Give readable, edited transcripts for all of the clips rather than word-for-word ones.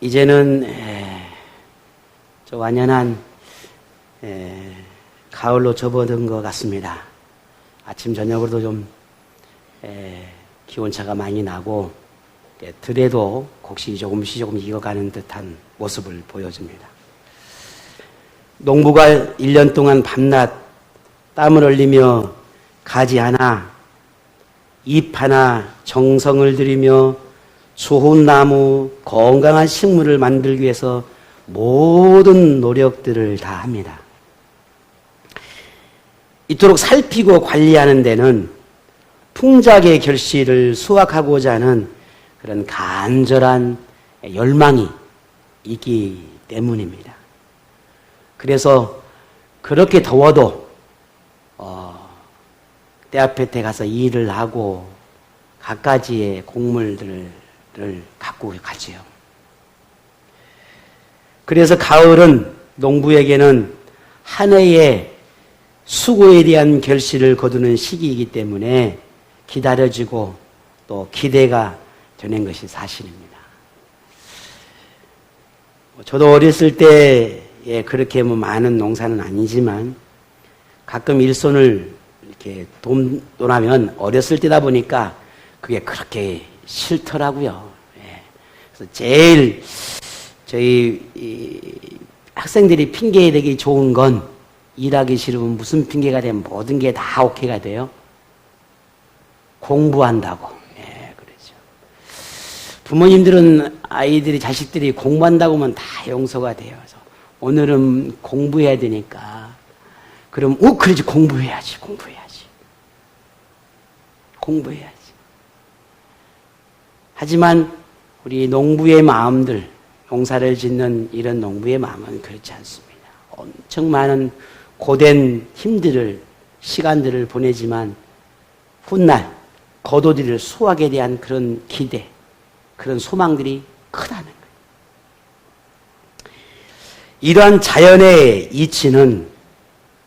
이제는 저 완연한 가을로 접어든 것 같습니다. 아침 저녁으로도 좀 기온차가 많이 나고 들에도 곡식이 조금씩 익어가는 듯한 모습을 보여줍니다. 농부가 1년 동안 밤낮 땀을 흘리며 가지 하나 잎 하나 정성을 들이며 좋은 나무, 건강한 식물을 만들기 위해서 모든 노력들을 다 합니다. 이토록 살피고 관리하는 데는 풍작의 결실을 수확하고자 하는 그런 간절한 열망이 있기 때문입니다. 그래서 그렇게 더워도 떼앞에 가서 일을 하고 갖가지의 곡물들을 갖고 가지요. 그래서 가을은 농부에게는 한 해의 수고에 대한 결실을 거두는 시기이기 때문에 기다려지고 또 기대가 되는 것이 사실입니다. 저도 어렸을 때에 그렇게 많은 농사는 아니지만 가끔 일손을 이렇게 돕하면 어렸을 때다 보니까 그게 그렇게 싫더라고요. 그래서 제일 저희 학생들이 핑계 대기 좋은 건 일하기 싫으면 무슨 핑계가 되면 모든 게 다 오케이가 돼요? 공부한다고. 그렇죠. 부모님들은 아이들이 자식들이 공부한다고 하면 다 용서가 돼요. 그래서 오늘은 공부해야 되니까 그럼 그러지 공부해야지. 하지만 우리 농부의 마음들, 농사를 짓는 이런 농부의 마음은 그렇지 않습니다. 엄청 많은 고된 시간들을 보내지만 훗날 거둬들일 수확에 대한 그런 기대, 그런 소망들이 크다는 거예요. 이러한 자연의 이치는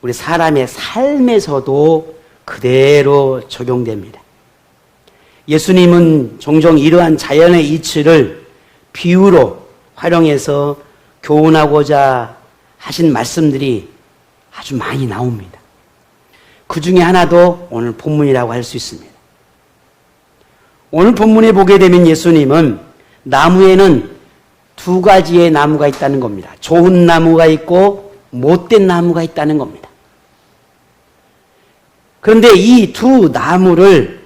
우리 사람의 삶에서도 그대로 적용됩니다. 예수님은 종종 이러한 자연의 이치를 비유로 활용해서 교훈하고자 하신 말씀들이 아주 많이 나옵니다. 그 중에 하나도 오늘 본문이라고 할 수 있습니다. 오늘 본문에 보게 되면 예수님은 나무에는 두 가지의 나무가 있다는 겁니다. 좋은 나무가 있고 못된 나무가 있다는 겁니다. 그런데 이 두 나무를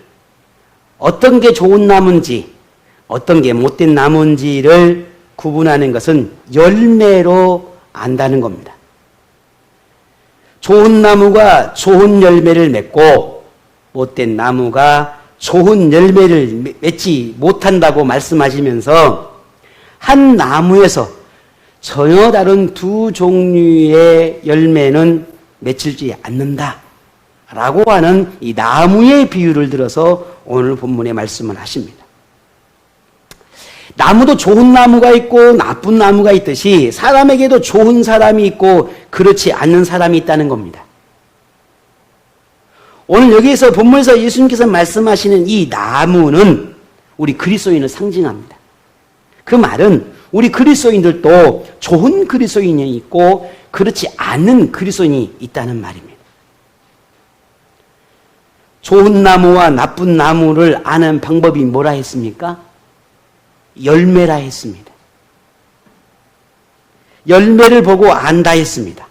어떤 게 좋은 나무인지 어떤 게 못된 나무인지를 구분하는 것은 열매로 안다는 겁니다. 좋은 나무가 좋은 열매를 맺고 못된 나무가 좋은 열매를 맺지 못한다고 말씀하시면서 한 나무에서 전혀 다른 두 종류의 열매는 맺히지 않는다라고 하는 이 나무의 비유를 들어서 오늘 본문에 말씀을 하십니다. 나무도 좋은 나무가 있고 나쁜 나무가 있듯이 사람에게도 좋은 사람이 있고 그렇지 않는 사람이 있다는 겁니다. 오늘 여기에서 본문에서 예수님께서 말씀하시는 이 나무는 우리 그리스도인을 상징합니다. 그 말은 우리 그리스도인들도 좋은 그리스도인이 있고 그렇지 않은 그리스도인이 있다는 말입니다. 좋은 나무와 나쁜 나무를 아는 방법이 뭐라 했습니까? 열매라 했습니다. 열매를 보고 안다 했습니다.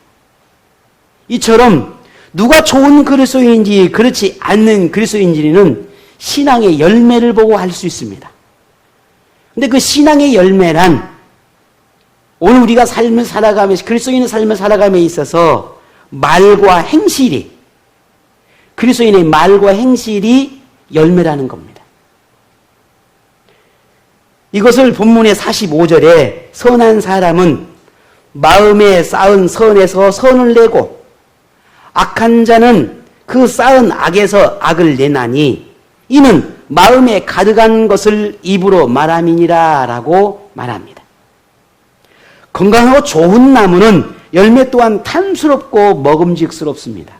이처럼 누가 좋은 그리스도인인지 그렇지 않는 그리스도인인지는 신앙의 열매를 보고 알 수 있습니다. 근데 그 신앙의 열매란 오늘 우리가 삶을 살아가면서 그리스도인의 삶을 살아감에 있어서 말과 행실이 그리스도인의 말과 행실이 열매라는 겁니다. 이것을 본문의 45절에 선한 사람은 마음에 쌓은 선에서 선을 내고 악한 자는 그 쌓은 악에서 악을 내나니 이는 마음에 가득한 것을 입으로 말함이니라 라고 말합니다. 건강하고 좋은 나무는 열매 또한 탐스럽고 먹음직스럽습니다.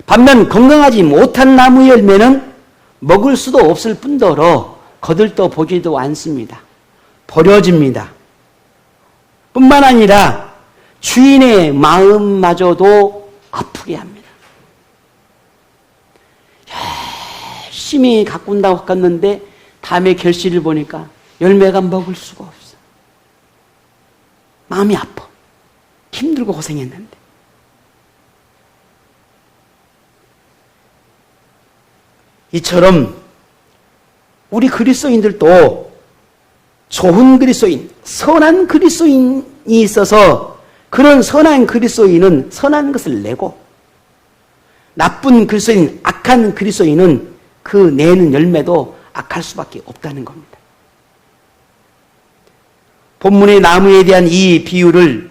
반면 건강하지 못한 나무 열매는 먹을 수도 없을 뿐더러 거들떠 보지도 않습니다. 버려집니다. 뿐만 아니라 주인의 마음마저도 아프게 합니다. 열심히 가꾼다고 가꿨는데 다음에 결실을 보니까 열매가 먹을 수가 없어. 마음이 아파. 힘들고 고생했는데. 이처럼 우리 그리스도인들도 좋은 그리스도인, 선한 그리스도인이 있어서 그런 선한 그리스도인은 선한 것을 내고 나쁜 그리스도인, 악한 그리스도인은 그 내는 열매도 악할 수밖에 없다는 겁니다. 본문의 나무에 대한 이 비유를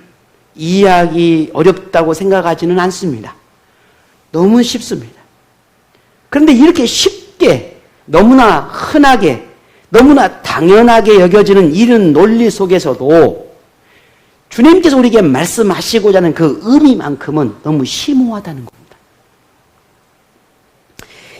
이해하기 어렵다고 생각하지는 않습니다. 너무 쉽습니다. 그런데 이렇게 쉽게 너무나 흔하게 너무나 당연하게 여겨지는 이런 논리 속에서도 주님께서 우리에게 말씀하시고자 하는 그 의미만큼은 너무 심오하다는 겁니다.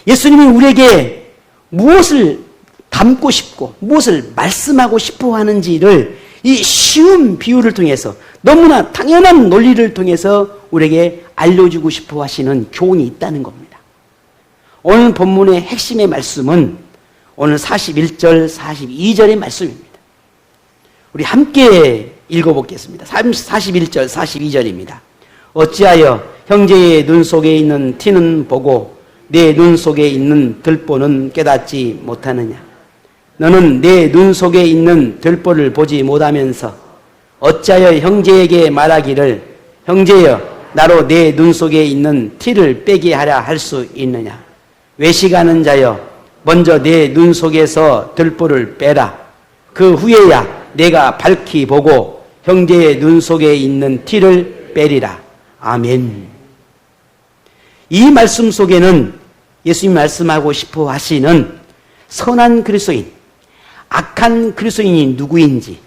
예수님이 우리에게 무엇을 담고 싶고 무엇을 말씀하고 싶어 하는지를 이 쉬운 비유를 통해서 너무나 당연한 논리를 통해서 우리에게 알려주고 싶어 하시는 교훈이 있다는 겁니다. 오늘 본문의 핵심의 말씀은 오늘 41절, 42절의 말씀입니다. 우리 함께 읽어보겠습니다. 41절, 42절입니다. 어찌하여 형제의 눈 속에 있는 티는 보고 내 눈 속에 있는 들보는 깨닫지 못하느냐? 너는 내 눈 속에 있는 들보를 보지 못하면서 어찌하여 형제에게 말하기를 형제여 나로 내 눈 속에 있는 티를 빼게 하려 할 수 있느냐? 외식하는 자여 먼저 내 눈 속에서 들보를 빼라. 그 후에야 내가 밝히 보고 형제의 눈 속에 있는 티를 빼리라. 아멘. 이 말씀 속에는 예수님이 말씀하고 싶어 하시는 선한 그리스도인, 악한 그리스도인이 누구인지,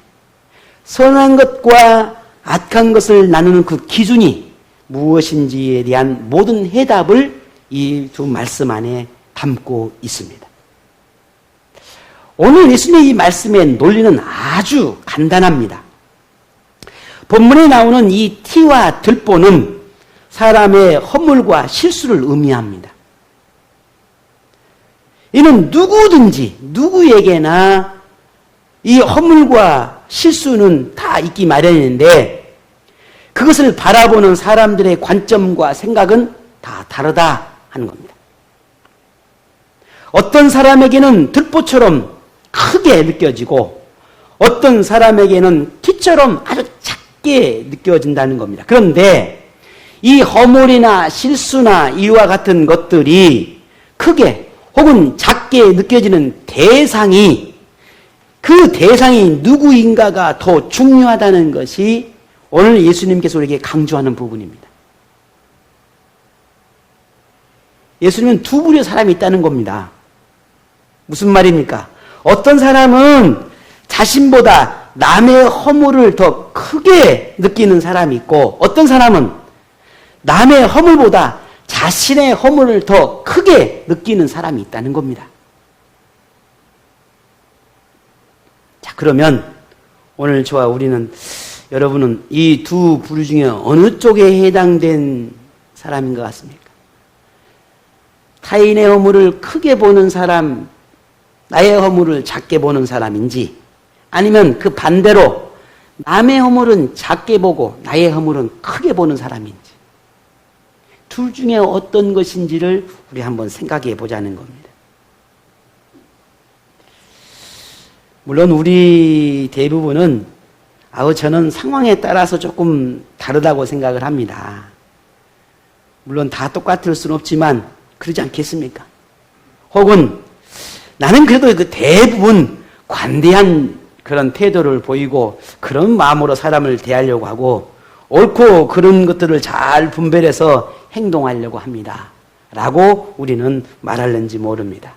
선한 것과 악한 것을 나누는 그 기준이 무엇인지에 대한 모든 해답을 이 두 말씀 안에 담고 있습니다. 오늘 예수님의 이 말씀의 논리는 아주 간단합니다. 본문에 나오는 이 티와 들보는 사람의 허물과 실수를 의미합니다. 이는 누구든지 누구에게나 이 허물과 실수는 다 있기 마련인데 그것을 바라보는 사람들의 관점과 생각은 다 다르다 하는 겁니다. 어떤 사람에게는 들보처럼 크게 느껴지고 어떤 사람에게는 티처럼 아주 작게 느껴진다는 겁니다. 그런데 이 허물이나 실수나 이와 같은 것들이 크게 혹은 작게 느껴지는 대상이 그 대상이 누구인가가 더 중요하다는 것이 오늘 예수님께서 우리에게 강조하는 부분입니다. 예수님은 두 부류의 사람이 있다는 겁니다. 무슨 말입니까? 어떤 사람은 자신보다 남의 허물을 더 크게 느끼는 사람이 있고 어떤 사람은 남의 허물보다 자신의 허물을 더 크게 느끼는 사람이 있다는 겁니다. 자, 그러면 오늘 저와 우리는 여러분은 이 두 부류 중에 어느 쪽에 해당된 사람인 것 같습니까? 타인의 허물을 크게 보는 사람, 나의 허물을 작게 보는 사람인지 아니면 그 반대로 남의 허물은 작게 보고 나의 허물은 크게 보는 사람인지 둘 중에 어떤 것인지를 우리 한번 생각해 보자는 겁니다. 물론 우리 대부분은 저는 상황에 따라서 조금 다르다고 생각을 합니다. 물론 다 똑같을 수는 없지만 그러지 않겠습니까? 혹은 나는 그래도 그 대부분 관대한 그런 태도를 보이고 그런 마음으로 사람을 대하려고 하고 옳고 그런 것들을 잘 분별해서 행동하려고 합니다. 라고 우리는 말할는지 모릅니다.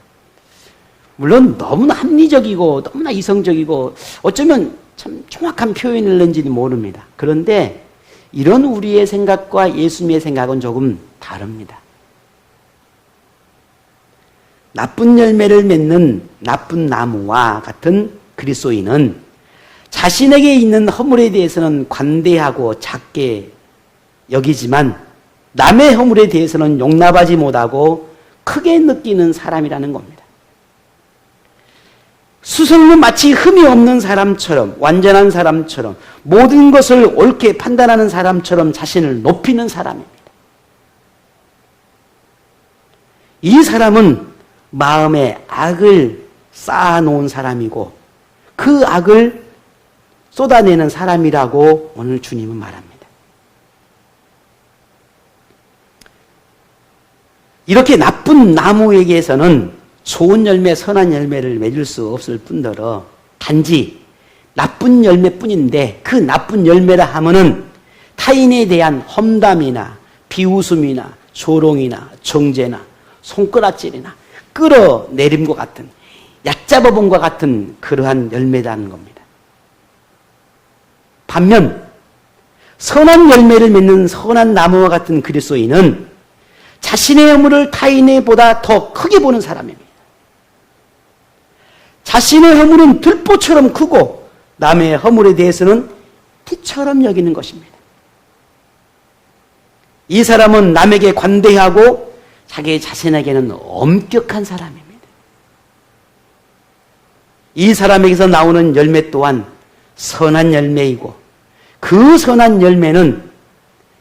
물론 너무나 합리적이고 너무나 이성적이고 어쩌면 참 정확한 표현을는지는 모릅니다. 그런데 이런 우리의 생각과 예수님의 생각은 조금 다릅니다. 나쁜 열매를 맺는 나쁜 나무와 같은 그리스도인은 자신에게 있는 허물에 대해서는 관대하고 작게 여기지만 남의 허물에 대해서는 용납하지 못하고 크게 느끼는 사람이라는 겁니다. 스스로는 마치 흠이 없는 사람처럼, 완전한 사람처럼, 모든 것을 옳게 판단하는 사람처럼 자신을 높이는 사람입니다. 이 사람은 마음에 악을 쌓아놓은 사람이고 그 악을 쏟아내는 사람이라고 오늘 주님은 말합니다. 이렇게 나쁜 나무에게서는 좋은 열매, 선한 열매를 맺을 수 없을 뿐더러 단지 나쁜 열매뿐인데 그 나쁜 열매라 하면은 타인에 대한 험담이나 비웃음이나 조롱이나 정죄나 손가락질이나 끌어내림과 같은 얕잡아본과 같은 그러한 열매라는 겁니다. 반면 선한 열매를 맺는 선한 나무와 같은 그리스도인은 자신의 허물을 타인의 보다 더 크게 보는 사람입니다. 자신의 허물은 들보처럼 크고 남의 허물에 대해서는 티처럼 여기는 것입니다. 이 사람은 남에게 관대하고 자기 자신에게는 엄격한 사람입니다. 이 사람에게서 나오는 열매 또한 선한 열매이고 그 선한 열매는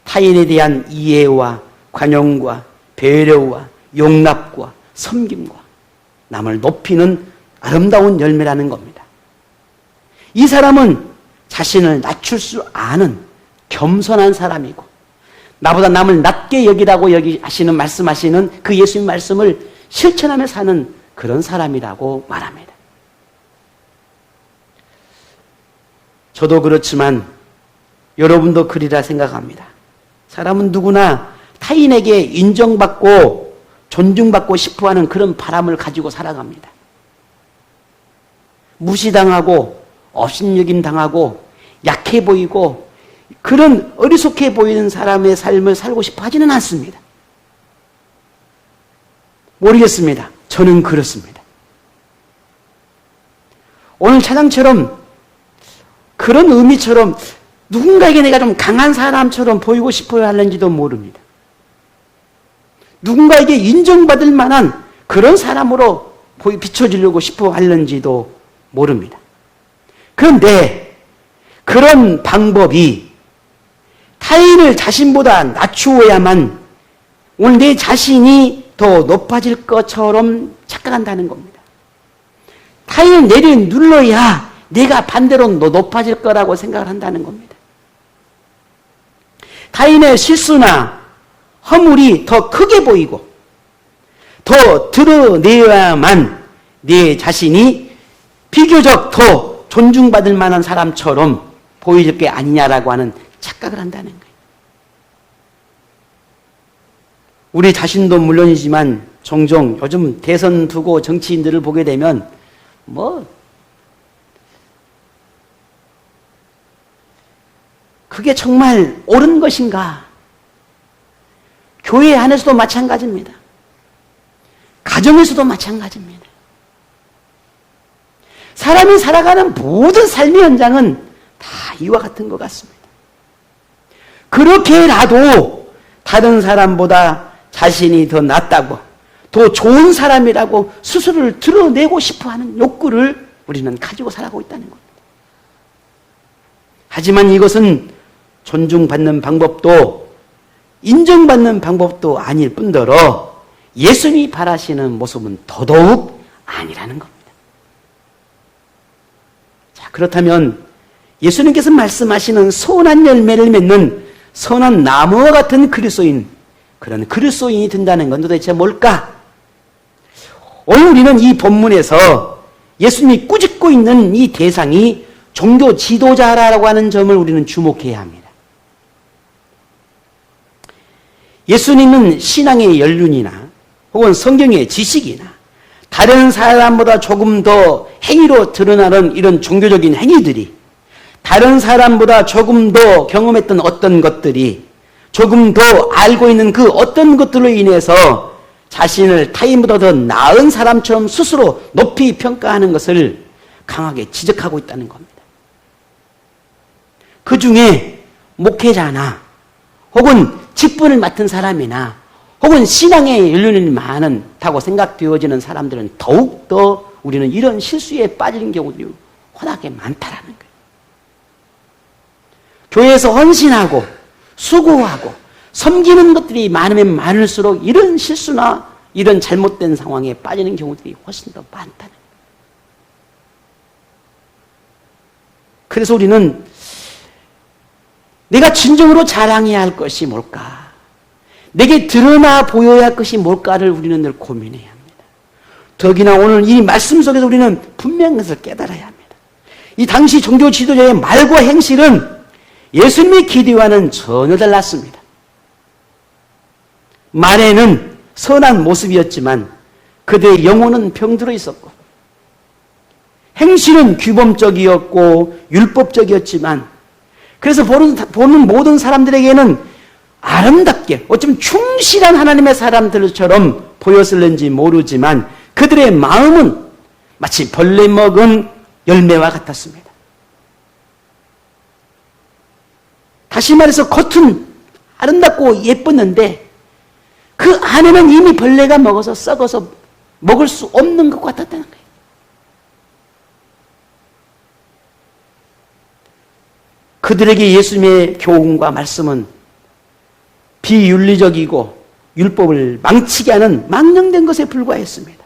타인에 대한 이해와 관용과 배려와 용납과 섬김과 남을 높이는 아름다운 열매라는 겁니다. 이 사람은 자신을 낮출 줄 아는 겸손한 사람이고 나보다 남을 낮게 여기라고 말씀하시는 그 예수님 말씀을 실천하며 사는 그런 사람이라고 말합니다. 저도 그렇지만 여러분도 그리라 생각합니다. 사람은 누구나 타인에게 인정받고 존중받고 싶어하는 그런 바람을 가지고 살아갑니다. 무시당하고 업신여김 당하고 약해 보이고 그런 어리석해 보이는 사람의 삶을 살고 싶어 하지는 않습니다. 모르겠습니다. 저는 그렇습니다. 오늘 찬양처럼 그런 의미처럼 누군가에게 내가 좀 강한 사람처럼 보이고 싶어야 하는지도 모릅니다. 누군가에게 인정받을 만한 그런 사람으로 비춰지려고 싶어 하는지도 모릅니다. 그런데 그런 방법이 타인을 자신보다 낮추어야만 오늘 내 자신이 더 높아질 것처럼 착각한다는 겁니다. 타인을 내려눌러야 내가 반대로 높아질 거라고 생각을 한다는 겁니다. 타인의 실수나 허물이 더 크게 보이고 더 드러내야만 내 자신이 비교적 더 존중받을 만한 사람처럼 보일 게 아니냐라고 하는 착각을 한다는 거예요. 우리 자신도 물론이지만 종종 요즘 대선 두고 정치인들을 보게 되면 그게 정말 옳은 것인가? 교회 안에서도 마찬가지입니다. 가정에서도 마찬가지입니다. 사람이 살아가는 모든 삶의 현장은 다 이와 같은 것 같습니다. 그렇게라도 다른 사람보다 자신이 더 낫다고, 더 좋은 사람이라고 스스로를 드러내고 싶어하는 욕구를 우리는 가지고 살아가고 있다는 겁니다. 하지만 이것은 존중받는 방법도 인정받는 방법도 아닐 뿐더러 예수님이 바라시는 모습은 더더욱 아니라는 겁니다. 자, 그렇다면 예수님께서 말씀하시는 선한 열매를 맺는 선한 나무와 같은 그리스도인, 그런 그리스도인이 된다는 건 도대체 뭘까? 오늘 우리는 이 본문에서 예수님이 꾸짖고 있는 이 대상이 종교 지도자라고 하는 점을 우리는 주목해야 합니다. 예수님은 신앙의 연륜이나 혹은 성경의 지식이나 다른 사람보다 조금 더 행위로 드러나는 이런 종교적인 행위들이, 다른 사람보다 조금 더 경험했던 어떤 것들이, 조금 더 알고 있는 그 어떤 것들로 인해서 자신을 타인보다 더 나은 사람처럼 스스로 높이 평가하는 것을 강하게 지적하고 있다는 겁니다. 그 중에 목회자나 혹은 직분을 맡은 사람이나 혹은 신앙의 연륜이 많다고 생각되어지는 사람들은 더욱더 우리는 이런 실수에 빠지는 경우들이 워낙에 많다라는 거예요. 교회에서 헌신하고 수고하고 섬기는 것들이 많으면 많을수록 이런 실수나 이런 잘못된 상황에 빠지는 경우들이 훨씬 더 많다는 거예요. 그래서 우리는 내가 진정으로 자랑해야 할 것이 뭘까? 내게 드러나 보여야 할 것이 뭘까를 우리는 늘 고민해야 합니다. 더기나 오늘 이 말씀 속에서 우리는 분명한 것을 깨달아야 합니다. 이 당시 종교 지도자의 말과 행실은 예수님의 기대와는 전혀 달랐습니다. 말에는 선한 모습이었지만 그들의 영혼은 병들어 있었고, 행실은 규범적이었고 율법적이었지만, 그래서 보는 모든 사람들에게는 아름답게 어쩌면 충실한 하나님의 사람들처럼 보였을는지 모르지만 그들의 마음은 마치 벌레 먹은 열매와 같았습니다. 다시 말해서 겉은 아름답고 예뻤는데 그 안에는 이미 벌레가 먹어서 썩어서 먹을 수 없는 것 같았다는 거예요. 그들에게 예수님의 교훈과 말씀은 비윤리적이고 율법을 망치게 하는 망령된 것에 불과했습니다.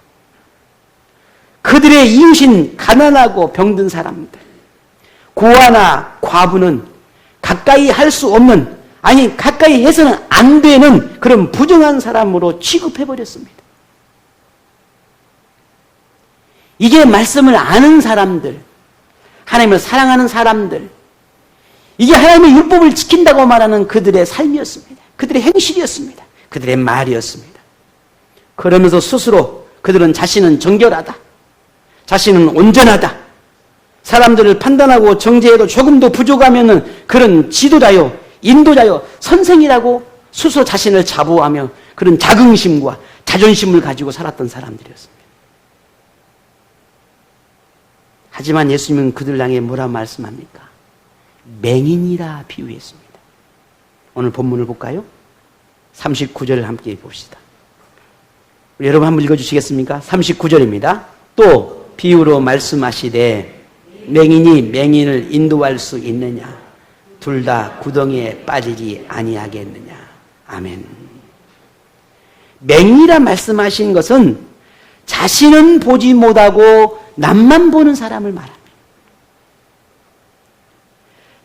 그들의 이웃인 가난하고 병든 사람들, 고아나 과부는 가까이 할 수 없는, 아니 가까이 해서는 안 되는 그런 부정한 사람으로 취급해버렸습니다. 이게 말씀을 아는 사람들, 하나님을 사랑하는 사람들, 이게 하나님의 율법을 지킨다고 말하는 그들의 삶이었습니다. 그들의 행실이었습니다. 그들의 말이었습니다. 그러면서 스스로 그들은 자신은 정결하다, 자신은 온전하다, 사람들을 판단하고 정죄해도 조금 더 부족하면 그런 지도자요, 인도자요, 선생이라고 스스로 자신을 자부하며 그런 자긍심과 자존심을 가지고 살았던 사람들이었습니다. 하지만 예수님은 그들 향해 뭐라 말씀합니까? 맹인이라 비유했습니다. 오늘 본문을 볼까요? 39절을 함께 봅시다. 여러분 한번 읽어주시겠습니까? 39절입니다. 또 비유로 말씀하시되 맹인이 맹인을 인도할 수 있느냐? 둘 다 구덩이에 빠지지 아니하겠느냐? 아멘. 맹인이라 말씀하신 것은 자신은 보지 못하고 남만 보는 사람을 말합니다.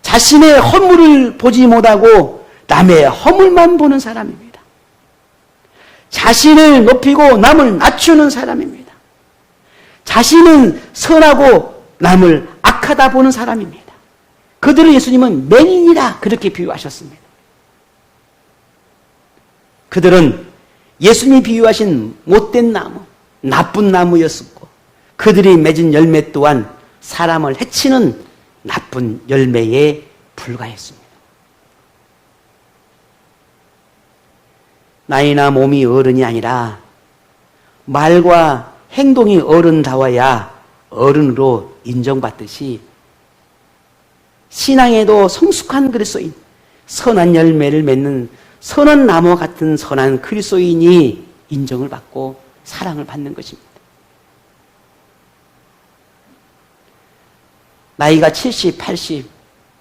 자신의 허물을 보지 못하고 남의 허물만 보는 사람입니다. 자신을 높이고 남을 낮추는 사람입니다. 자신은 선하고 남을 악하다 보는 사람입니다. 그들을 예수님은 맹인이라 그렇게 비유하셨습니다. 그들은 예수님이 비유하신 못된 나무, 나쁜 나무였었고 그들이 맺은 열매 또한 사람을 해치는 나쁜 열매에 불과했습니다. 나이나 몸이 어른이 아니라 말과 행동이 어른다워야 어른으로 인정받듯이 신앙에도 성숙한 그리스도인, 선한 열매를 맺는 선한 나무 같은 선한 그리스도인이 인정을 받고 사랑을 받는 것입니다. 나이가 70, 80,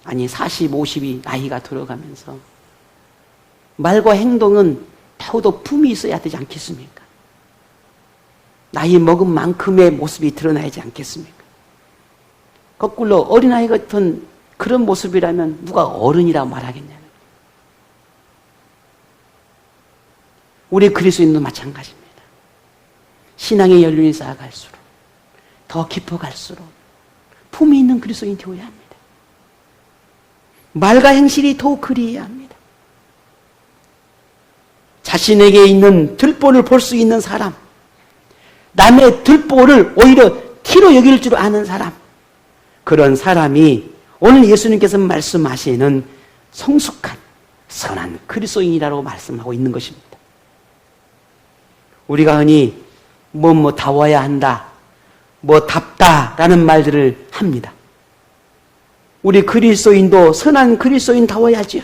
아니 40, 50이 나이가 들어가면서 말과 행동은 더욱더 품이 있어야 되지 않겠습니까? 나이 먹은 만큼의 모습이 드러나야지 않겠습니까? 거꾸로 어린아이 같은 그런 모습이라면 누가 어른이라고 말하겠냐는 거예요. 우리 그리스도인도 마찬가지입니다. 신앙의 연륜이 쌓아갈수록 더 깊어갈수록 품이 있는 그리스도인이 되어야 합니다. 말과 행실이 더욱 그리해야 합니다. 자신에게 있는 들보를 볼 수 있는 사람, 남의 들보를 오히려 티로 여길 줄 아는 사람, 그런 사람이 오늘 예수님께서 말씀하시는 성숙한 선한 그리스도인이라고 말씀하고 있는 것입니다. 우리가 흔히 뭐 다워야 한다, 뭐 답다라는 말들을 합니다. 우리 그리스도인도 선한 그리스도인다워야지요.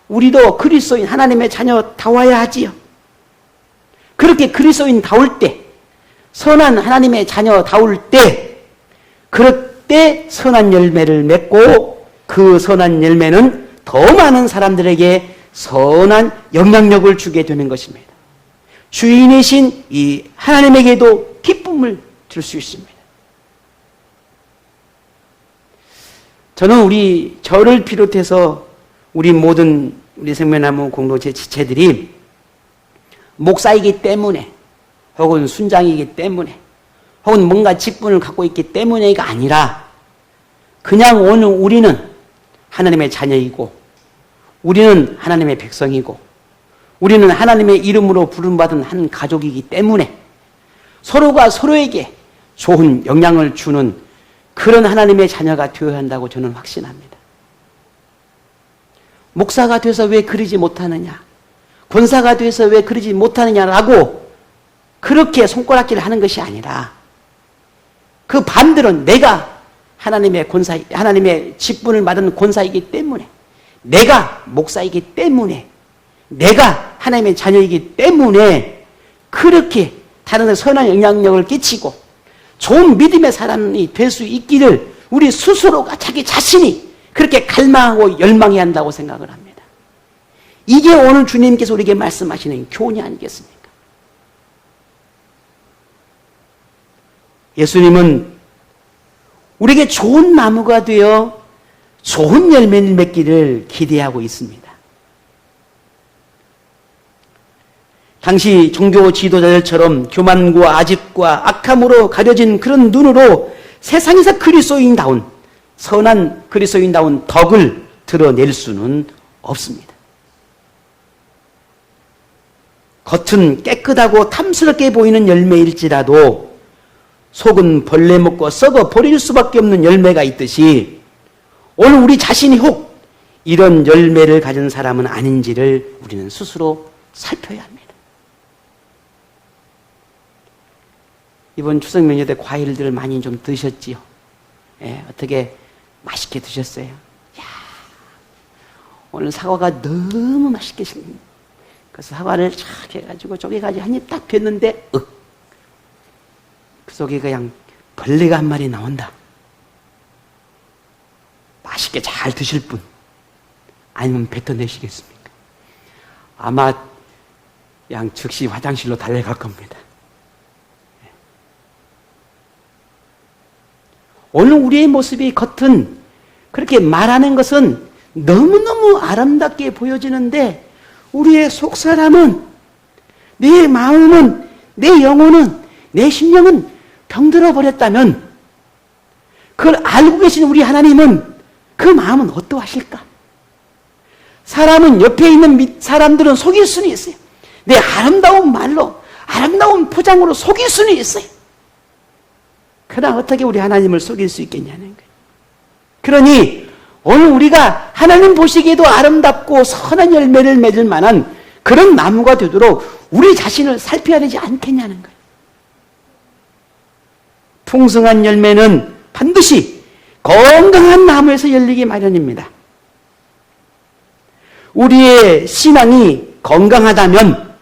우리도 그리스도인 하나님의 자녀다워야 하지요. 그렇게 그리스도인다울 때, 선한 하나님의 자녀다울 때, 그럴 때 선한 열매를 맺고 그 선한 열매는 더 많은 사람들에게 선한 영향력을 주게 되는 것입니다. 주인이신 이 하나님에게도 기쁨을 줄 수 있습니다. 저는 저를 비롯해서 우리 모든 우리 생명나무 공동체 지체들이 목사이기 때문에 혹은 순장이기 때문에 혹은 뭔가 직분을 갖고 있기 때문에가 아니라 그냥 오늘 우리는 하나님의 자녀이고 우리는 하나님의 백성이고 우리는 하나님의 이름으로 부름받은 한 가족이기 때문에 서로가 서로에게 좋은 영향을 주는 그런 하나님의 자녀가 되어야 한다고 저는 확신합니다. 목사가 돼서 왜 그러지 못하느냐, 권사가 돼서 왜 그러지 못하느냐라고 그렇게 손가락질을 하는 것이 아니라 그 반대로 내가 하나님의 직분을 받은 권사이기 때문에 내가 목사이기 때문에 내가 하나님의 자녀이기 때문에 그렇게 다른 데 선한 영향력을 끼치고 좋은 믿음의 사람이 될 수 있기를 우리 스스로가 자기 자신이 그렇게 갈망하고 열망해야 한다고 생각을 합니다. 이게 오늘 주님께서 우리에게 말씀하시는 교훈이 아니겠습니까? 예수님은 우리에게 좋은 나무가 되어 좋은 열매를 맺기를 기대하고 있습니다. 당시 종교 지도자들처럼 교만과 아집과 악함으로 가려진 그런 눈으로 세상에서 그리스도인다운 선한 그리스도인다운 덕을 드러낼 수는 없습니다. 겉은 깨끗하고 탐스럽게 보이는 열매일지라도 속은 벌레 먹고 썩어 버릴 수밖에 없는 열매가 있듯이 오늘 우리 자신이 혹 이런 열매를 가진 사람은 아닌지를 우리는 스스로 살펴야 합니다. 이번 추석 명절 때 과일들을 많이 좀 드셨지요? 예, 어떻게 맛있게 드셨어요? 야, 오늘 사과가 너무 맛있게 생깁니다. 그래서 사과를 쫙 해가지고 쪼개가지고 한 입 딱 폈는데 그 속에 그냥 벌레가 한 마리 나온다. 맛있게 잘 드실 분 아니면 뱉어내시겠습니까? 아마 그냥 즉시 화장실로 달려갈 겁니다. 오늘 우리의 모습이 겉은 그렇게 말하는 것은 너무너무 아름답게 보여지는데 우리의 속사람은, 내 마음은, 내 영혼은, 내 심령은 병들어 버렸다면 그걸 알고 계신 우리 하나님은 그 마음은 어떠하실까? 사람은 옆에 있는 사람들은 속일 수는 있어요. 내 아름다운 말로, 아름다운 포장으로 속일 수는 있어요. 그러나 어떻게 우리 하나님을 속일 수 있겠냐는 거예요. 그러니 오늘 우리가 하나님 보시기에도 아름답고 선한 열매를 맺을 만한 그런 나무가 되도록 우리 자신을 살펴야 되지 않겠냐는 거예요. 풍성한 열매는 반드시 건강한 나무에서 열리기 마련입니다. 우리의 신앙이 건강하다면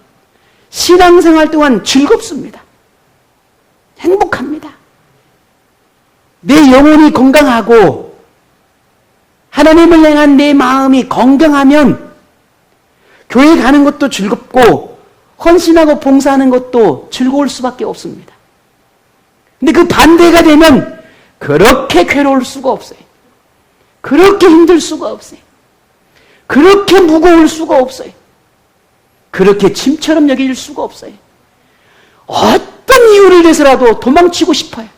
신앙생활 동안 즐겁습니다. 행복합니다. 내 영혼이 건강하고 하나님을 향한 내 마음이 건강하면 교회 가는 것도 즐겁고 헌신하고 봉사하는 것도 즐거울 수밖에 없습니다. 근데 그 반대가 되면 그렇게 괴로울 수가 없어요. 그렇게 힘들 수가 없어요. 그렇게 무거울 수가 없어요. 그렇게 짐처럼 여길 수가 없어요. 어떤 이유를 위해서라도 도망치고 싶어요.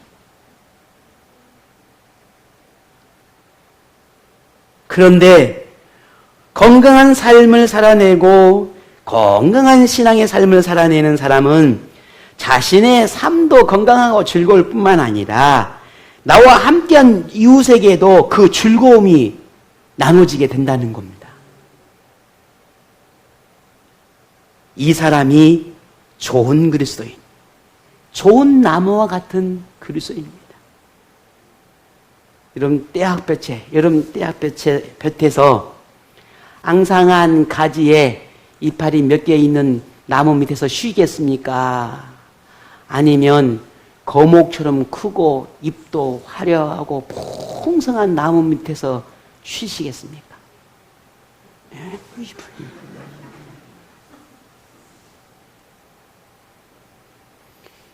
그런데 건강한 삶을 살아내고 건강한 신앙의 삶을 살아내는 사람은 자신의 삶도 건강하고 즐거울 뿐만 아니라 나와 함께한 이웃에게도 그 즐거움이 나눠지게 된다는 겁니다. 이 사람이 좋은 그리스도인, 좋은 나무와 같은 그리스도인입니다. 여름 볕에서 앙상한 가지에 이파리 몇 개 있는 나무 밑에서 쉬겠습니까? 아니면 거목처럼 크고 잎도 화려하고 풍성한 나무 밑에서 쉬시겠습니까?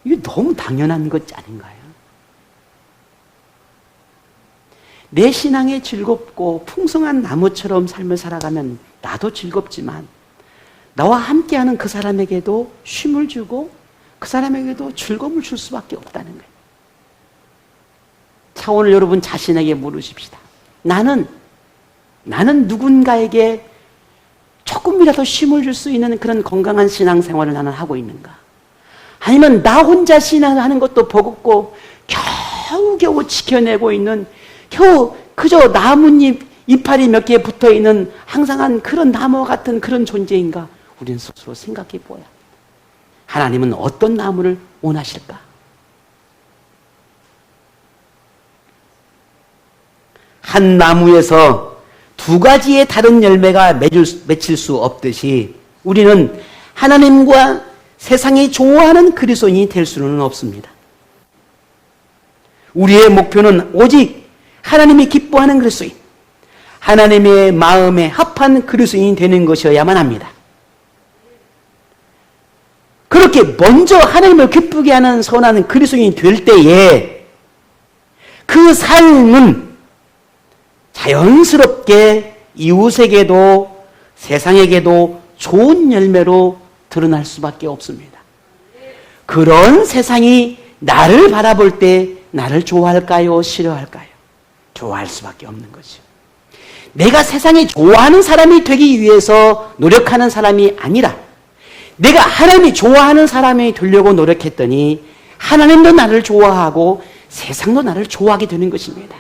이게 너무 당연한 것 아닌가요? 내 신앙에 즐겁고 풍성한 나무처럼 삶을 살아가면 나도 즐겁지만 나와 함께하는 그 사람에게도 쉼을 주고 그 사람에게도 즐거움을 줄 수밖에 없다는 거예요. 자, 오늘 여러분 자신에게 물으십시다. 나는 누군가에게 조금이라도 쉼을 줄 수 있는 그런 건강한 신앙생활을 나는 하고 있는가? 아니면 나 혼자 신앙을 하는 것도 버겁고 겨우겨우 지켜내고 있는 그저 나뭇잎 이파리 몇 개 붙어있는 항상한 그런 나무 같은 그런 존재인가? 우리는 스스로 생각해 보아야 합니다. 하나님은 어떤 나무를 원하실까? 한 나무에서 두 가지의 다른 열매가 맺힐 수 없듯이 우리는 하나님과 세상이 좋아하는 그리스도인이 될 수는 없습니다. 우리의 목표는 오직 하나님이 기뻐하는 그리스도인, 하나님의 마음에 합한 그리스도인이 되는 것이어야만 합니다. 그렇게 먼저 하나님을 기쁘게 하는 선한 그리스도인이 될 때에 그 삶은 자연스럽게 이웃에게도 세상에게도 좋은 열매로 드러날 수밖에 없습니다. 그런 세상이 나를 바라볼 때 나를 좋아할까요? 싫어할까요? 좋아할 수밖에 없는 거죠. 내가 세상이 좋아하는 사람이 되기 위해서 노력하는 사람이 아니라 내가 하나님이 좋아하는 사람이 되려고 노력했더니 하나님도 나를 좋아하고 세상도 나를 좋아하게 되는 것입니다.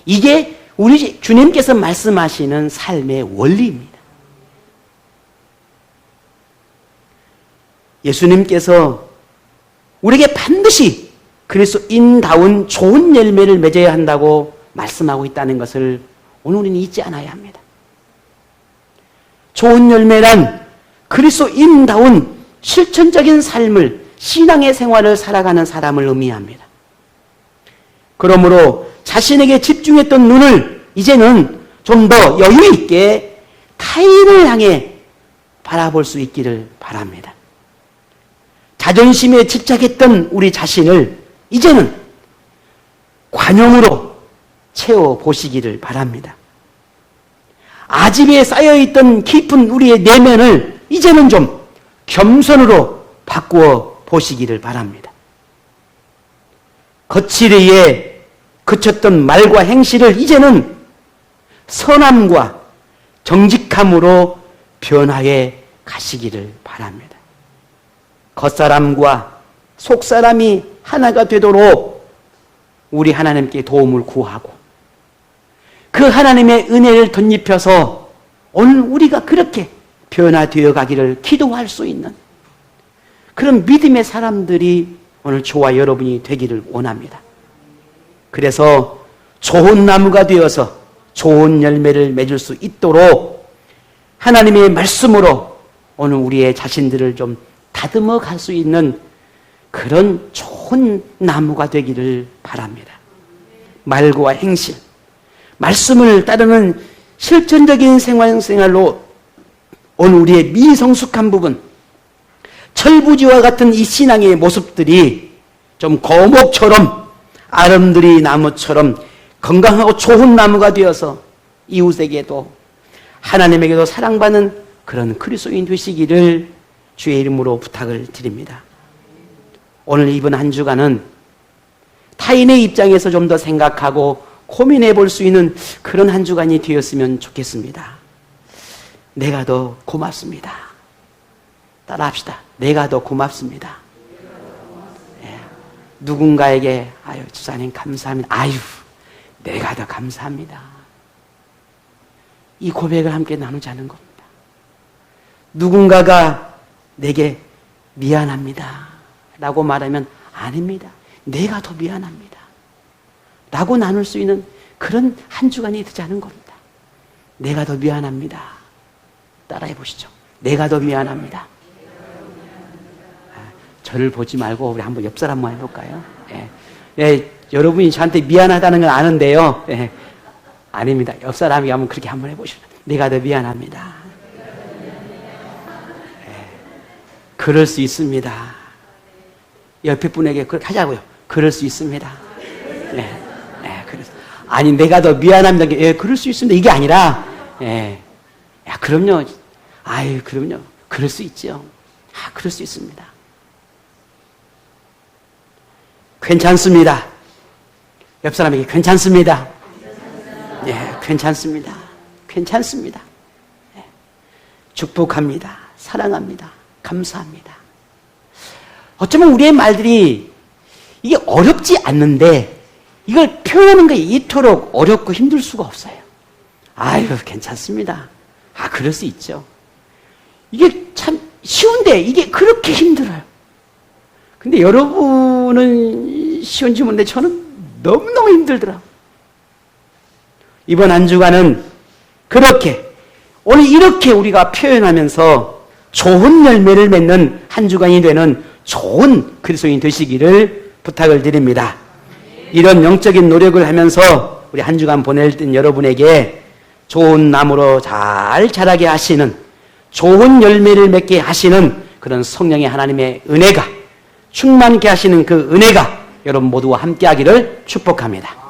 이게 우리 주님께서 말씀하시는 삶의 원리입니다. 예수님께서 우리에게 반드시 그리스도인다운 좋은 열매를 맺어야 한다고 말씀하고 있다는 것을 오늘 우리는 잊지 않아야 합니다. 좋은 열매란 그리스도인다운 실천적인 삶을, 신앙의 생활을 살아가는 사람을 의미합니다. 그러므로 자신에게 집중했던 눈을 이제는 좀 더 여유 있게 타인을 향해 바라볼 수 있기를 바랍니다. 자존심에 집착했던 우리 자신을 이제는 관용으로 채워보시기를 바랍니다. 아집에 쌓여있던 깊은 우리의 내면을 이제는 좀 겸손으로 바꾸어 보시기를 바랍니다. 거칠이에 그쳤던 말과 행실을 이제는 선함과 정직함으로 변화해 가시기를 바랍니다. 겉사람과 속사람이 하나가 되도록 우리 하나님께 도움을 구하고 그 하나님의 은혜를 덧입혀서 오늘 우리가 그렇게 변화되어 가기를 기도할 수 있는 그런 믿음의 사람들이 오늘 저와 여러분이 되기를 원합니다. 그래서 좋은 나무가 되어서 좋은 열매를 맺을 수 있도록 하나님의 말씀으로 오늘 우리의 자신들을 좀 다듬어 갈 수 있는 그런 좋은 나무가 되기를 바랍니다. 말과 행실, 말씀을 따르는 실천적인 생활로 오늘 우리의 미성숙한 부분, 철부지와 같은 이 신앙의 모습들이 좀 거목처럼 아름드리 나무처럼 건강하고 좋은 나무가 되어서 이웃에게도 하나님에게도 사랑받는 그런 그리스도인 되시기를 주의 이름으로 부탁을 드립니다. 오늘 이번 한 주간은 타인의 입장에서 좀 더 생각하고 고민해 볼 수 있는 그런 한 주간이 되었으면 좋겠습니다. 내가 더 고맙습니다. 따라합시다. 내가 더 고맙습니다. 예. 누군가에게 아유 집사님 감사합니다. 아유 내가 더 감사합니다. 이 고백을 함께 나누자는 겁니다. 누군가가 내게 미안합니다 라고 말하면 아닙니다. 내가 더 미안합니다 라고 나눌 수 있는 그런 한 주간이 되자는 겁니다. 내가 더 미안합니다. 따라해 보시죠. 내가 더 미안합니다. 저를 보지 말고 우리 한번 옆 사람 한번 해볼까요? 예. 예, 여러분이 저한테 미안하다는 건 아는데요. 예. 아닙니다. 옆 사람이 한번 그렇게 한번 해보시죠. 내가 더 미안합니다. 예. 그럴 수 있습니다. 옆에 분에게 그렇게 하자고요. 그럴 수 있습니다. 예. 예, 그래서 아니 내가 더 미안합니다. 예, 그럴 수 있습니다. 이게 아니라 예. 야, 그럼요. 아유, 그럼요. 그럴 수 있죠. 아, 그럴 수 있습니다. 괜찮습니다. 옆 사람에게 괜찮습니다. 예, 괜찮습니다. 괜찮습니다. 예. 축복합니다. 사랑합니다. 감사합니다. 어쩌면 우리의 말들이 이게 어렵지 않는데 이걸 표현하는 게 이토록 어렵고 힘들 수가 없어요. 아유, 괜찮습니다. 아, 그럴 수 있죠. 이게 참 쉬운데 이게 그렇게 힘들어요. 근데 여러분은 쉬운지 모르는데 저는 너무너무 힘들더라고요. 이번 한 주간은 그렇게 오늘 이렇게 우리가 표현하면서 좋은 열매를 맺는 한 주간이 되는 좋은 그리스도인 되시기를 부탁을 드립니다. 이런 영적인 노력을 하면서 우리 한 주간 보낼 땐 여러분에게 좋은 나무로 잘 자라게 하시는 좋은 열매를 맺게 하시는 그런 성령의 하나님의 은혜가 충만케 하시는 그 은혜가 여러분 모두와 함께 하기를 축복합니다.